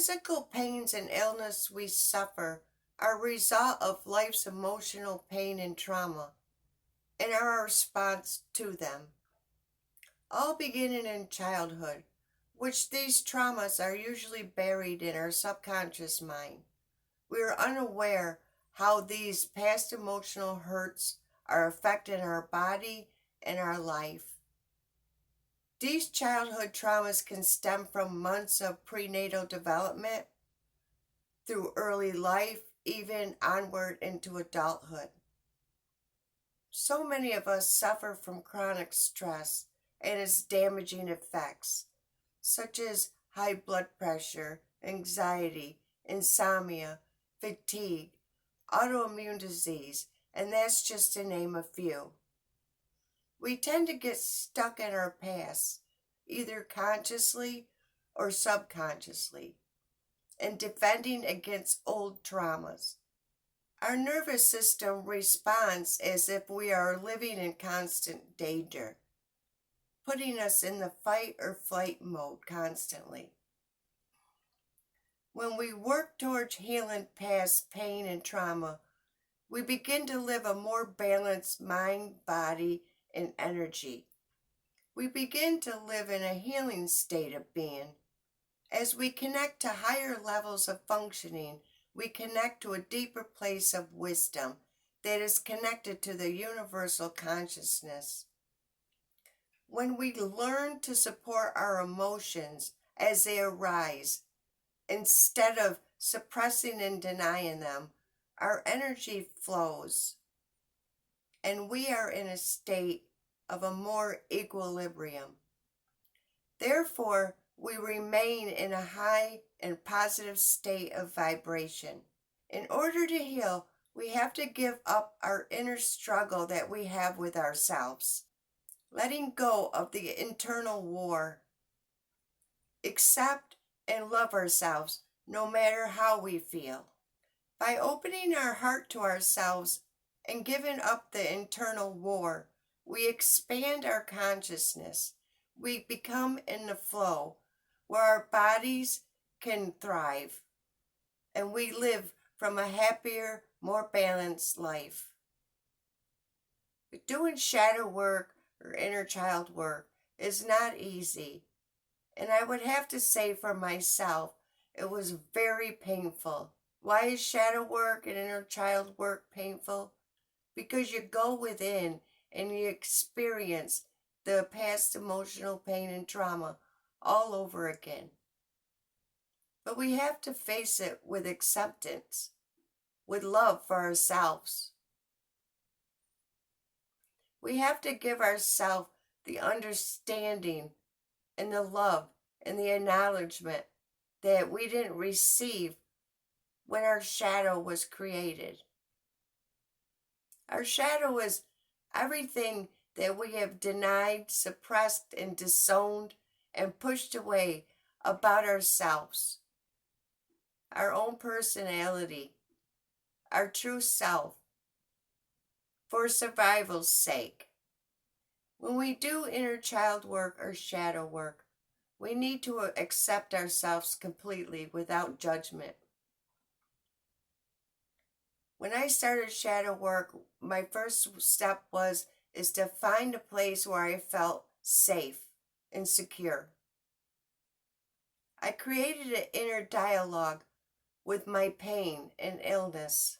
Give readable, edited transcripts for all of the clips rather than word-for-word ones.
physical pains and illness we suffer are a result of life's emotional pain and trauma and our response to them, all beginning in childhood, which these traumas are usually buried in our subconscious mind. We are unaware how these past emotional hurts are affecting our body and our life. These childhood traumas can stem from months of prenatal development through early life, even onward into adulthood. So many of us suffer from chronic stress and its damaging effects, such as high blood pressure, anxiety, insomnia, fatigue, autoimmune disease, and that's just to name a few. We tend to get stuck in our past, either consciously or subconsciously, and defending against old traumas. Our nervous system responds as if we are living in constant danger, putting us in the fight or flight mode constantly. When we work towards healing past pain and trauma, we begin to live a more balanced mind, body, and energy. We begin to live in a healing state of being. As we connect to higher levels of functioning, we connect to a deeper place of wisdom that is connected to the universal consciousness. When we learn to support our emotions as they arise, instead of suppressing and denying them, our energy flows, and we are in a state of a more equilibrium. Therefore, we remain in a high and positive state of vibration. In order to heal, we have to give up our inner struggle that we have with ourselves, letting go of the internal war. Accept and love ourselves no matter how we feel. By opening our heart to ourselves and giving up the internal war, we expand our consciousness. We become in the flow where our bodies can thrive and we live from a happier, more balanced life. But doing shadow work or inner child work is not easy. And I would have to say for myself, it was very painful. Why is shadow work and inner child work painful? Because you go within and you experience the past emotional pain and trauma all over again. But we have to face it with acceptance, with love for ourselves. We have to give ourselves the understanding and the love and the acknowledgement that we didn't receive when our shadow was created. Our shadow is everything that we have denied, suppressed, and disowned and pushed away about ourselves, our own personality, our true self, for survival's sake. When we do inner child work or shadow work, we need to accept ourselves completely without judgment. When I started shadow work, my first step is to find a place where I felt safe and secure. I created an inner dialogue with my pain and illness.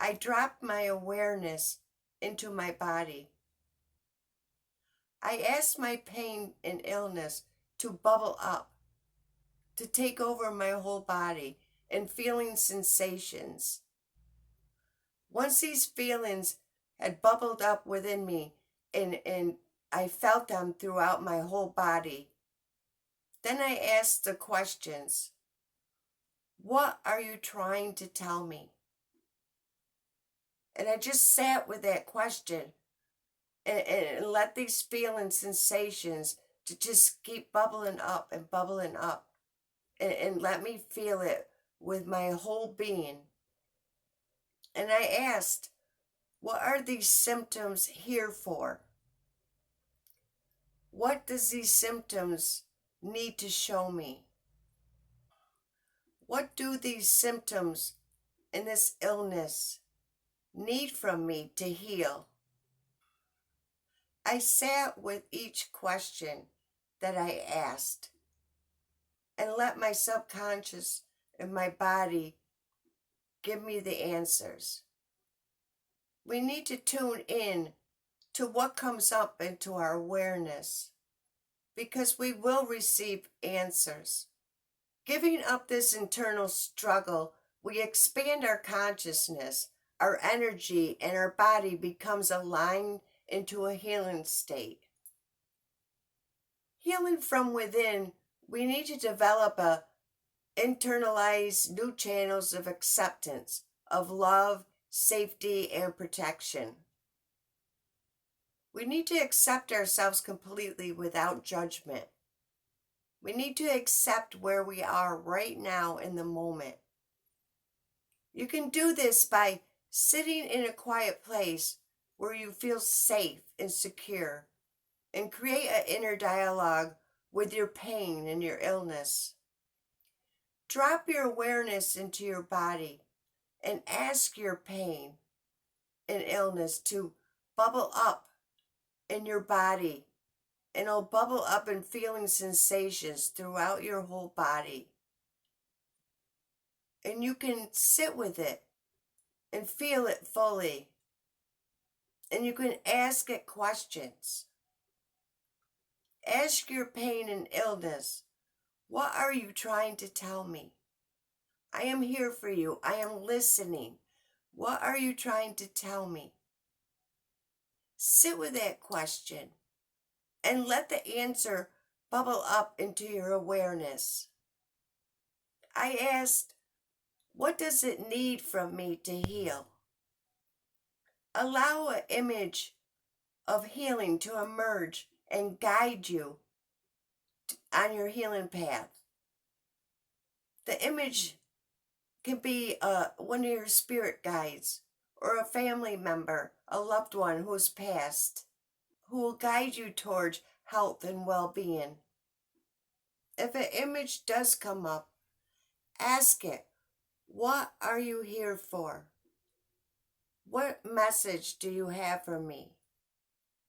I dropped my awareness into my body. I asked my pain and illness to bubble up, to take over my whole body and feeling sensations. Once these feelings had bubbled up within me and I felt them throughout my whole body, then I asked the questions, what are you trying to tell me? And I just sat with that question and let these feeling sensations to just keep bubbling up and bubbling up and let me feel it with my whole being. And I asked, what are these symptoms here for? What does these symptoms need to show me? What do these symptoms and this illness need from me to heal? I sat with each question that I asked and let my subconscious and my body give me the answers. We need to tune in to what comes up into our awareness because we will receive answers. Giving up this internal struggle, we expand our consciousness, our energy, and our body becomes aligned into a healing state. Healing from within, we need to develop internalize new channels of acceptance, of love, safety, and protection. We need to accept ourselves completely without judgment. We need to accept where we are right now in the moment. You can do this by sitting in a quiet place where you feel safe and secure and create an inner dialogue with your pain and your illness. Drop your awareness into your body and ask your pain and illness to bubble up in your body, and it'll bubble up in feeling sensations throughout your whole body. And you can sit with it and feel it fully. And you can ask it questions. Ask your pain and illness, what are you trying to tell me? I am here for you. I am listening. What are you trying to tell me? Sit with that question and let the answer bubble up into your awareness. I asked, what does it need from me to heal? Allow an image of healing to emerge and guide you on your healing path. The image can be one of your spirit guides or a family member, a loved one who has passed, who will guide you towards health and well-being. If an image does come up, ask it, what are you here for? What message do you have for me?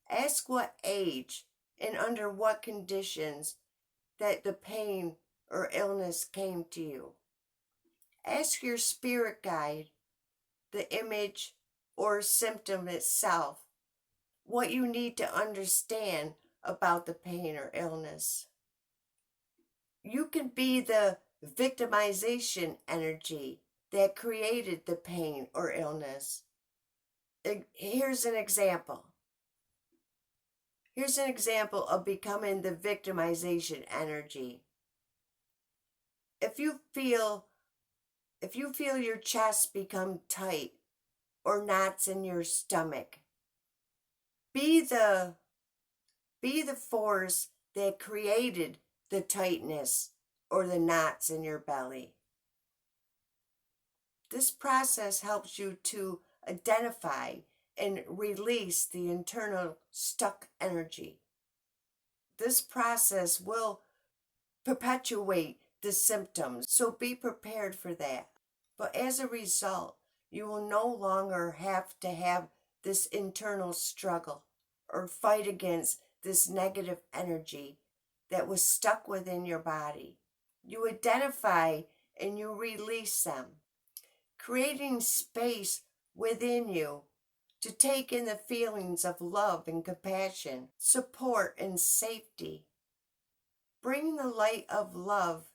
Ask what age and under what conditions that the pain or illness came to you. Ask your spirit guide, the image or symptom itself, what you need to understand about the pain or illness. You can be the victimization energy that created the pain or illness. Here's an example. Here's an example of becoming the victimization energy. If you feel your chest become tight or knots in your stomach, be the force that created the tightness or the knots in your belly. This process helps you to identify and release the internal stuck energy. This process will perpetuate the symptoms, so be prepared for that. But as a result, you will no longer have to have this internal struggle or fight against this negative energy that was stuck within your body. You identify and you release them, creating space within you to take in the feelings of love and compassion, support and safety. Bring the light of love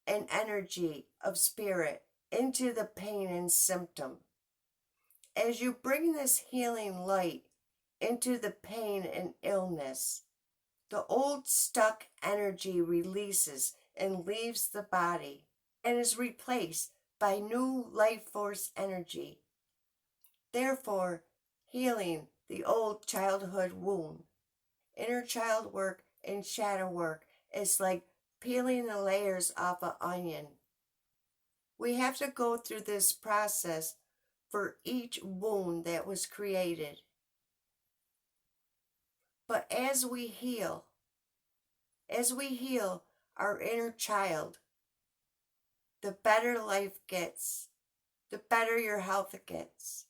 and energy of spirit into the pain and symptom. As you bring this healing light into the pain and illness, the old stuck energy releases and leaves the body and is replaced by new life force energy. Therefore, healing the old childhood wound. Inner child work and shadow work is like peeling the layers off an onion. We have to go through this process for each wound that was created. But as we heal our inner child, the better life gets, the better your health gets.